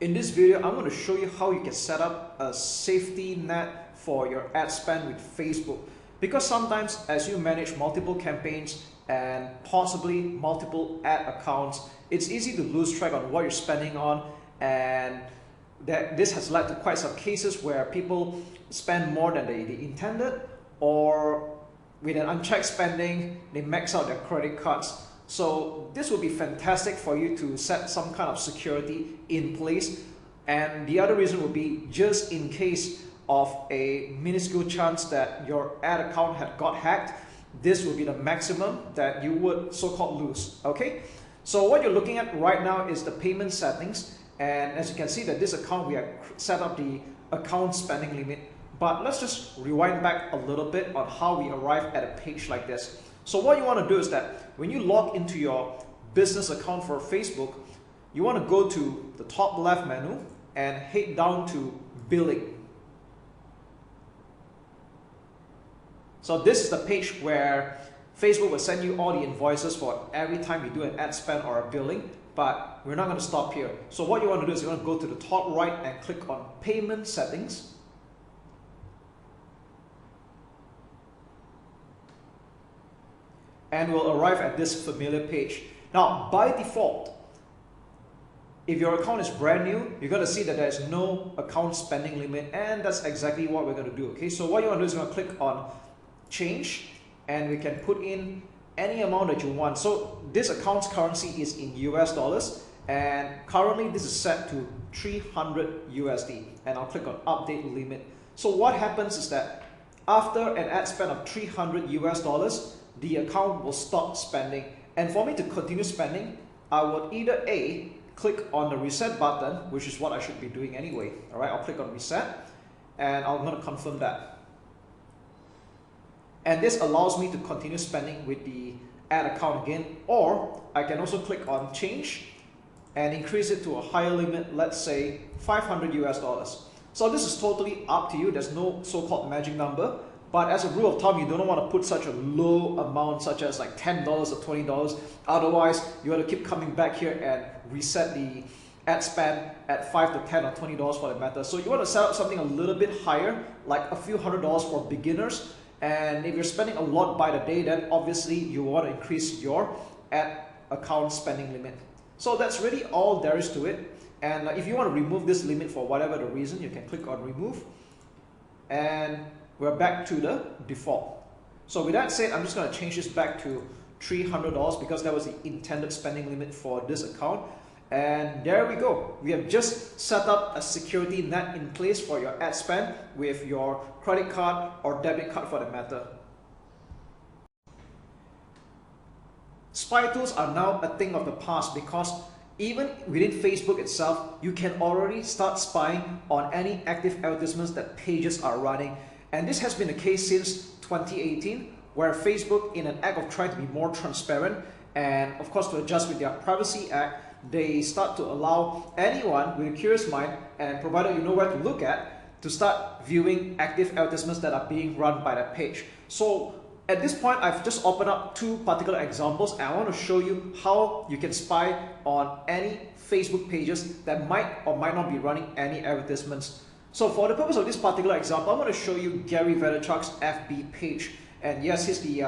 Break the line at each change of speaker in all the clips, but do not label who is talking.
In this video, I'm going to show you how you can set up a safety net for your ad spend with Facebook. Because sometimes as you manage multiple campaigns and possibly multiple ad accounts, it's easy to lose track on what you're spending on, and this has led to quite some cases where people spend more than they intended, or with an unchecked spending, they max out their credit cards. So this would be fantastic for you to set some kind of security in place. And the other reason would be just in case of a minuscule chance that your ad account had got hacked, this would be the maximum that you would so-called lose, okay? So what you're looking at right now is the payment settings. And as you can see that this account, we have set up the account spending limit. But let's just rewind back a little bit on how we arrive at a page like this. So what you want to do is that when you log into your business account for Facebook, you want to go to the top left menu and head down to billing. So this is the page where Facebook will send you all the invoices for every time you do an ad spend or a billing, but we're not going to stop here. So what you want to do is you want to go to the top right and click on payment settings. And we'll arrive at this familiar page. Now, by default, if your account is brand new, you're going to see that there's no account spending limit, and that's exactly what we're going to do. Okay, so what you want to do is you're going to click on change, and we can put in any amount that you want. So this account's currency is in US dollars, and currently this is set to 300 USD, and I'll click on update limit. So what happens is that after an ad spend of 300 US dollars, the account will stop spending. And for me to continue spending, I would either A, click on the reset button, which is what I should be doing anyway. All right, I'll click on reset, and I'm going to confirm that. And this allows me to continue spending with the ad account again, or I can also click on change and increase it to a higher limit, let's say 500 US dollars. So this is totally up to you. There's no so-called magic number. But as a rule of thumb, you don't want to put such a low amount, such as like $10 or $20. Otherwise, you have to keep coming back here and reset the ad spend at $5 to $10 or $20 for that matter. So you want to set up something a little bit higher, like a few $100s for beginners. And if you're spending a lot by the day, then obviously you want to increase your ad account spending limit. So that's really all there is to it. And if you want to remove this limit for whatever the reason, you can click on remove. And we're back to the default. So with that said, I'm just going to change this back to $300 because that was the intended spending limit for this account. And there we go. We have just set up a security net in place for your ad spend with your credit card or debit card for the matter. Spy tools are now a thing of the past because even within Facebook itself, you can already start spying on any active advertisements that pages are running. And this has been the case since 2018, where Facebook, in an act of trying to be more transparent and of course to adjust with their Privacy Act, they start to allow anyone with a curious mind, and provided you know where to look at, to start viewing active advertisements that are being run by that page. So at this point, I've just opened up two particular examples, and I want to show you how you can spy on any Facebook pages that might or might not be running any advertisements. So for the purpose of this particular example, I'm going to show you Gary Vaynerchuk's FB page. And yes, he's the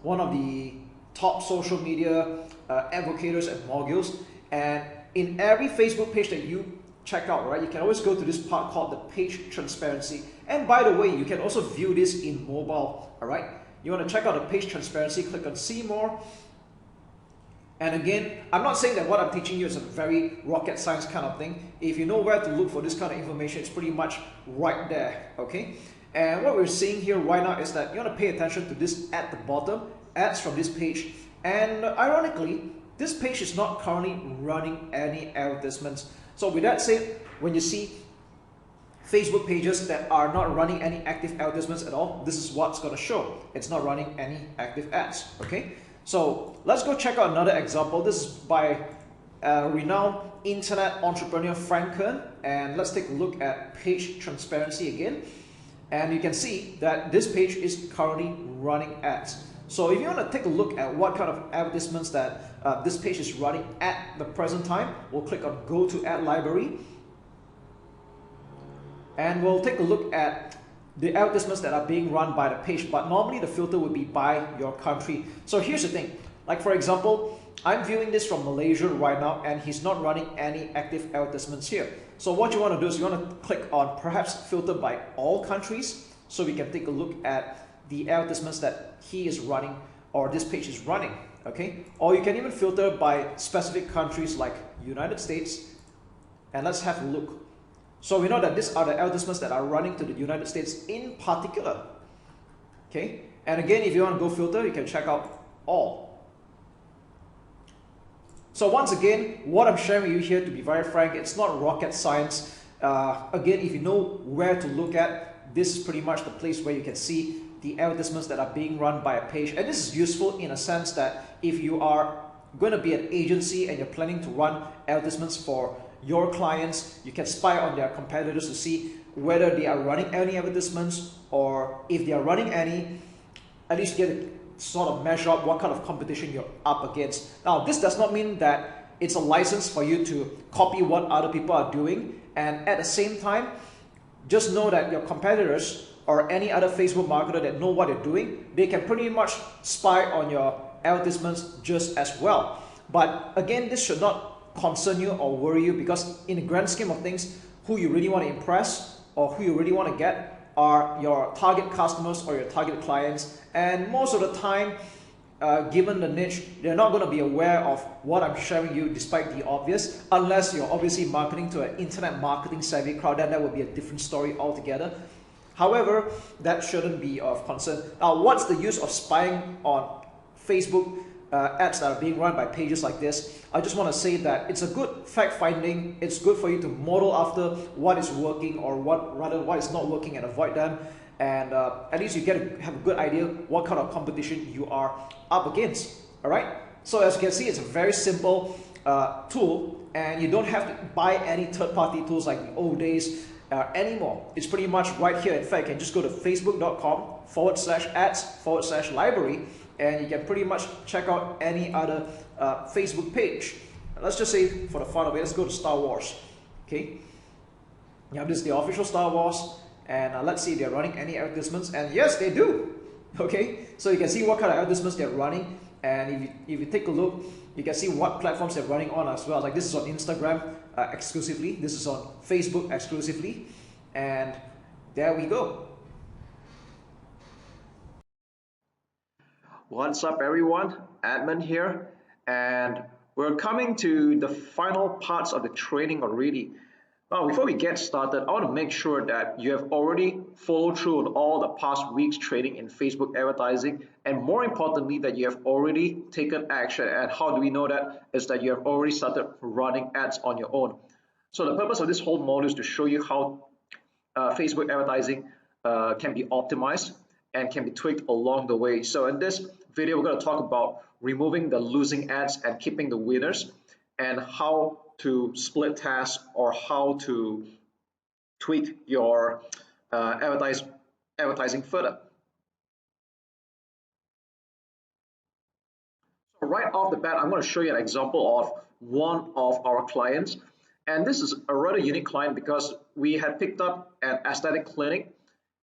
one of the top social media advocates and moguls. And in every Facebook page that you check out, right, you can always go to this part called the page transparency. And by the way, you can also view this in mobile. All right, you want to check out the page transparency, click on see more. And again, I'm not saying that what I'm teaching you is a very rocket science kind of thing. If you know where to look for this kind of information, it's pretty much right there, okay? And what we're seeing here right now is that you want to pay attention to this at the bottom, ads from this page. And ironically, this page is not currently running any advertisements. So with that said, when you see Facebook pages that are not running any active advertisements at all, this is what's going to show. It's not running any active ads, okay? So let's go check out another example. This is by renowned internet entrepreneur Frank Kern, and let's take a look at page transparency again. And you can see that this page is currently running ads. So if you want to take a look at what kind of advertisements that this page is running at the present time, we'll click on Go to Ad Library, and we'll take a look at the advertisements that are being run by the page, but normally the filter would be by your country. So here's the thing, like for example, I'm viewing this from Malaysia right now and he's not running any active advertisements here. So what you want to do is you want to click on perhaps filter by all countries, so we can take a look at the advertisements that he is running or this page is running, okay? Or you can even filter by specific countries like United States, and let's have a look. So we know that these are the advertisements that are running to the United States in particular, okay? And again, if you want to go filter, you can check out all. So once again, what I'm sharing with you here, to be very frank, it's not rocket science. Again, if you know where to look at, this is pretty much the place where you can see the advertisements that are being run by a page. And this is useful in a sense that if you are going to be an agency and you're planning to run advertisements for your clients, you can spy on their competitors to see whether they are running any advertisements, or if they are running any, at least get a sort of measure up what kind of competition you're up against. Now, this does not mean that it's a license for you to copy what other people are doing, and at the same time, just know that your competitors or any other Facebook marketer that know what they're doing, they can pretty much spy on your advertisements just as well. But again, this should not concern you or worry you, because in the grand scheme of things, who you really want to impress or who you really want to get are your target customers or your target clients. And most of the time, given the niche, they're not going to be aware of what I'm sharing you, despite the obvious, unless you're obviously marketing to an internet marketing savvy crowd. Then that would be a different story altogether. However, that shouldn't be of concern. Now, what's the use of spying on Facebook ads that are being run by pages like this? I just want to say that it's a good fact finding. It's good for you to model after what is working, or what is not working, and avoid them. And at least you have a good idea what kind of competition you are up against. All right. So as you can see, it's a very simple tool, and you don't have to buy any third-party tools like the old days anymore. It's pretty much right here. In fact, you can just go to facebook.com/ads/library, and you can pretty much check out any other Facebook page. Let's just say, for the fun of it, let's go to Star Wars. Okay, you have this is the official Star Wars, and let's see if they're running any advertisements, and yes, they do. Okay, so you can see what kind of advertisements they're running, and if you take a look, you can see what platforms they're running on as well. Like this is on Instagram exclusively, this is on Facebook exclusively, and there we go.
What's up everyone, Admin here, and we're coming to the final parts of the training already. Now, before we get started, I want to make sure that you have already followed through on all the past week's training in Facebook advertising, and more importantly, that you have already taken action. And how do we know that? Is that you have already started running ads on your own. So the purpose of this whole module is to show you how Facebook advertising can be optimized and can be tweaked along the way. So in this video, we're going to talk about removing the losing ads and keeping the winners, and how to split tasks, or how to tweak your advertising further. So right off the bat, I'm going to show you an example of one of our clients, and this is a rather unique client because we had picked up an aesthetic clinic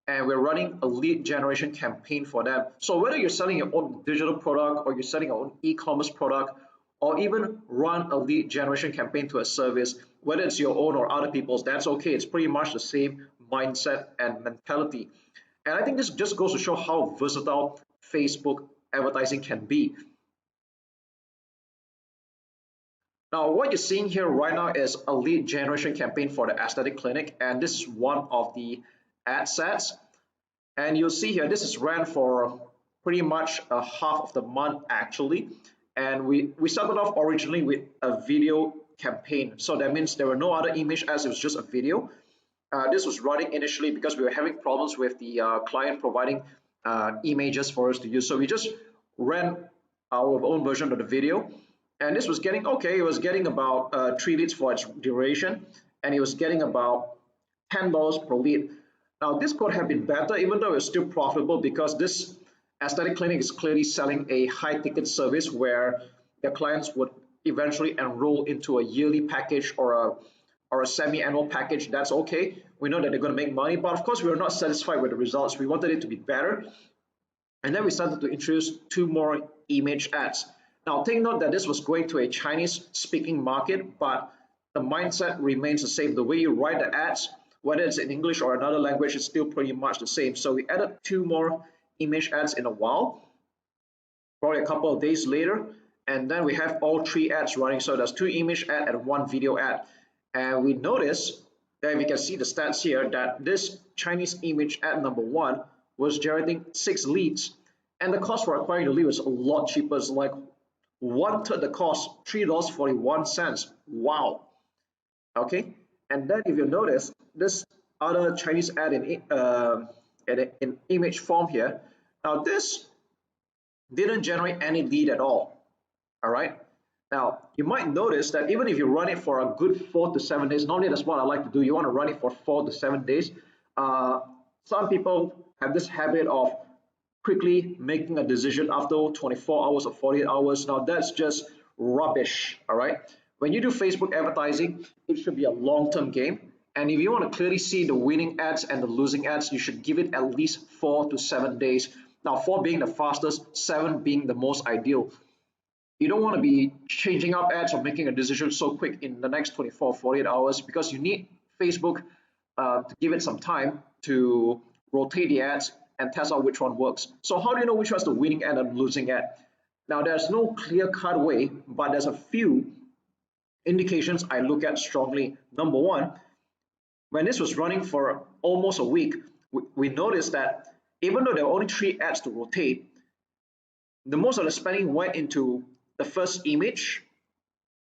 and we're running a lead generation campaign for them. So whether you're selling your own digital product, or you're selling your own e-commerce product, or even run a lead generation campaign to a service, whether it's your own or other people's, that's okay. It's pretty much the same mindset and mentality. And I think this just goes to show how versatile Facebook advertising can be. Now, what you're seeing here right now is a lead generation campaign for the aesthetic clinic, and this is one of the ad sets. And you'll see here, this is ran for pretty much a half of the month actually. And we started off originally with a video campaign. So that means there were no other image ads, it was just a video. This was running initially because we were having problems with the client providing images for us to use. So we just ran our own version of the video. And this was getting, okay, it was getting about 3 leads for its duration. And it was getting about $10 per lead. Now, this could have been better, even though it's still profitable, because this Aesthetic Clinic is clearly selling a high ticket service where their clients would eventually enroll into a yearly package or a semi-annual package. That's okay. We know that they're going to make money, but of course we were not satisfied with the results. We wanted it to be better, and then we started to introduce 2 more image ads. Now take note that this was going to a Chinese speaking market, but the mindset remains the same. The way you write the ads, whether it's in English or another language, is still pretty much the same. So we added 2 more image ads in a while, probably a couple of days later, and then we have all 3 ads running. So there's 2 image ad and 1 video ad. And we notice that we can see the stats here that this Chinese image ad number 1 was generating 6 leads, and the cost for acquiring the lead was a lot cheaper. It's like 1/3 the cost, $3.41. Wow. Okay, and then if you notice this other Chinese ad in image form here, now this didn't generate any lead at all. All right. Now you might notice that even if you run it for a good 4 to 7 days, normally that's what I like to do. You want to run it for 4 to 7 days. Some people have this habit of quickly making a decision after 24 hours or 48 hours. Now that's just rubbish. All right. When you do Facebook advertising, it should be a long-term game. And if you want to clearly see the winning ads and the losing ads, you should give it at least 4 to 7 days. Now 4 being the fastest, 7 being the most ideal. You don't want to be changing up ads or making a decision so quick in the next 24 48 hours, because you need Facebook to give it some time to rotate the ads and test out which one works. So how do you know which one's the winning ad and the losing ad? Now there's no clear-cut way, but there's a few indications I look at strongly. Number one, when this was running for almost a week, we noticed that even though there were only 3 ads to rotate, the most of the spending went into the first image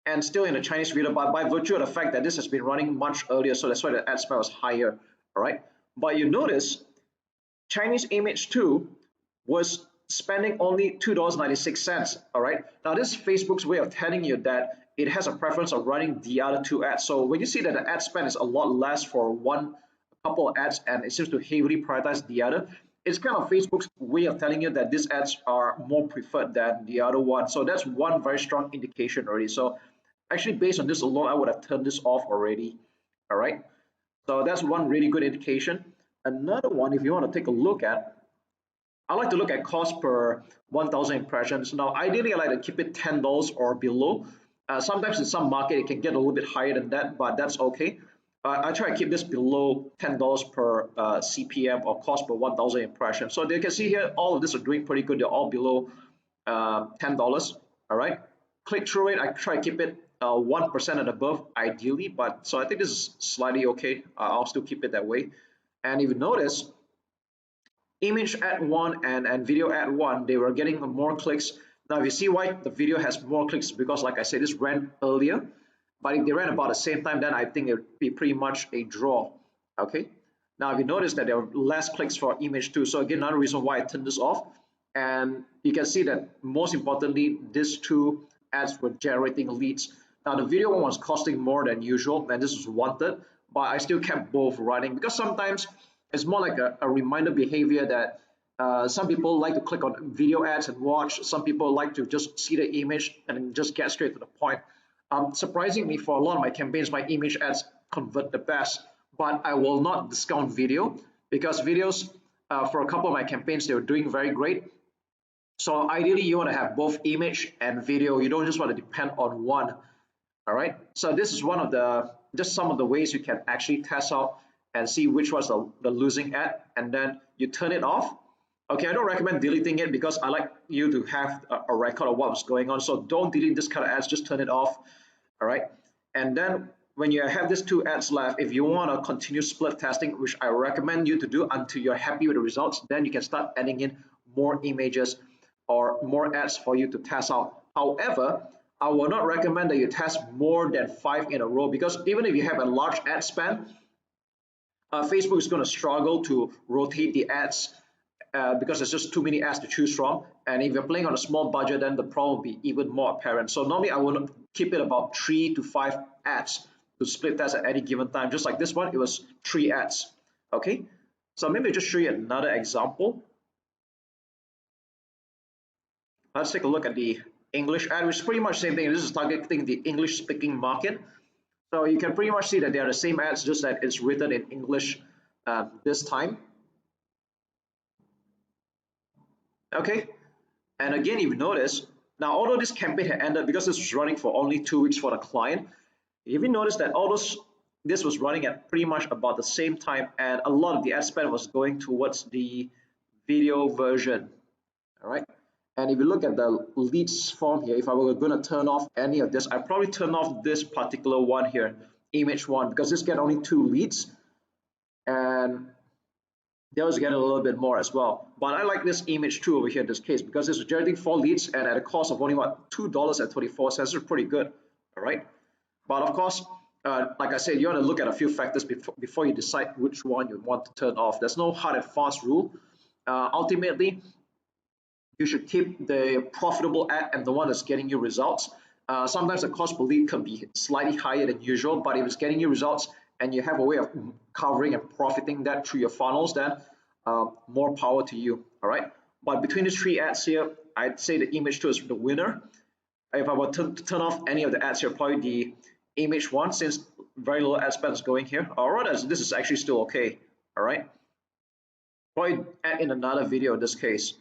and still in the Chinese video, but by virtue of the fact that this has been running much earlier, so that's why the ad spend was higher. All right, but you notice Chinese image 2 was spending only $2.96. All right, now this is Facebook's way of telling you that it has a preference of running the other 2 ads. So when you see that the ad spend is a lot less for a couple of ads and it seems to heavily prioritize the other, it's kind of Facebook's way of telling you that these ads are more preferred than the other one. So that's one very strong indication already. So actually based on this alone, I would have turned this off already. All right, so that's one really good indication. Another one, if you want to take a look at, I like to look at cost per 1,000 impressions. Now ideally I like to keep it $10 or below. Sometimes in some market it can get a little bit higher than that, but that's okay. I try to keep this below $10 per CPM, or cost per 1,000 impressions. So you can see here, all of this are doing pretty good. They're all below $10. All right. Click-through rate, I try to keep it 1% and above, ideally. But so I think this is slightly okay. I'll still keep it that way. And if you notice, image ad 1 and video ad 1, they were getting more clicks. Now, if you see why the video has more clicks, because like I said, this ran earlier. But if they ran about the same time, then I think it would be pretty much a draw. Okay. Now, if you notice that there are less clicks for image 2, so again, another reason why I turned this off. And you can see that most importantly, these 2 ads were generating leads. Now, the video one was costing more than usual, and this was wanted, but I still kept both running, because sometimes it's more like a reminder behavior that some people like to click on video ads and watch. Some people like to just see the image and just get straight to the point. Surprisingly, for a lot of my campaigns, my image ads convert the best, but I will not discount video, because videos for a couple of my campaigns, they were doing very great. So ideally you want to have both image and video. You don't just want to depend on one. All right, so this is one of the just some of the ways you can actually test out and see which was the losing ad, and then you turn it off. Okay, I don't recommend deleting it, because I like you to have a record of what was going on. So don't delete this kind of ads, just turn it off. All right, and then when you have these 2 ads left, if you want to continue split testing, which I recommend you to do until you're happy with the results, then you can start adding in more images or more ads for you to test out. However, I will not recommend that you test more than 5 in a row, because even if you have a large ad spend, Facebook is going to struggle to rotate the ads because there's just too many ads to choose from. And if you're playing on a small budget, then the problem will be even more apparent. So normally I will keep it about 3 to 5 ads to split test at any given time. Just like this one, it was 3 ads. Okay, so maybe I'll just show you another example. Let's take a look at the English ad, which is pretty much the same thing. This is targeting the English speaking market. So you can pretty much see that they are the same ads, just that it's written in English this time. Okay, and again, if you notice, now although this campaign had ended because this was running for only 2 weeks for the client, if you notice that this was running at pretty much about the same time, and a lot of the ad spend was going towards the video version. All right, and if you look at the leads form here, if I were going to turn off any of this, I'd probably turn off this particular one here, image one, because this get only 2 leads, and those get a little bit more as well. But I like this image 2 over here in this case because it's generating 4 leads and at a cost of only what, $2.24. This is pretty good. All right, but of course, like I said, you want to look at a few factors before you decide which one you want to turn off. There's no hard and fast rule. Ultimately, you should keep the profitable ad and the one that's getting you results. Sometimes the cost per lead can be slightly higher than usual, but if it's getting you results and you have a way of covering and profiting that through your funnels, then more power to you. All right, but between these 3 ads here, I'd say the image 2 is the winner. If I were to turn off any of the ads here, probably the image 1, since very little ad spend is going here. Or rather, this is actually still okay. All right, probably add in another video in this case.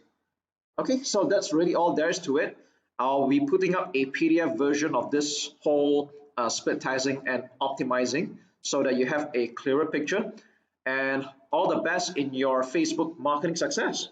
Okay, so that's really all there is to it. I'll be putting up a PDF version of this whole split tasking and optimizing so that you have a clearer picture. And all the best in your Facebook marketing success.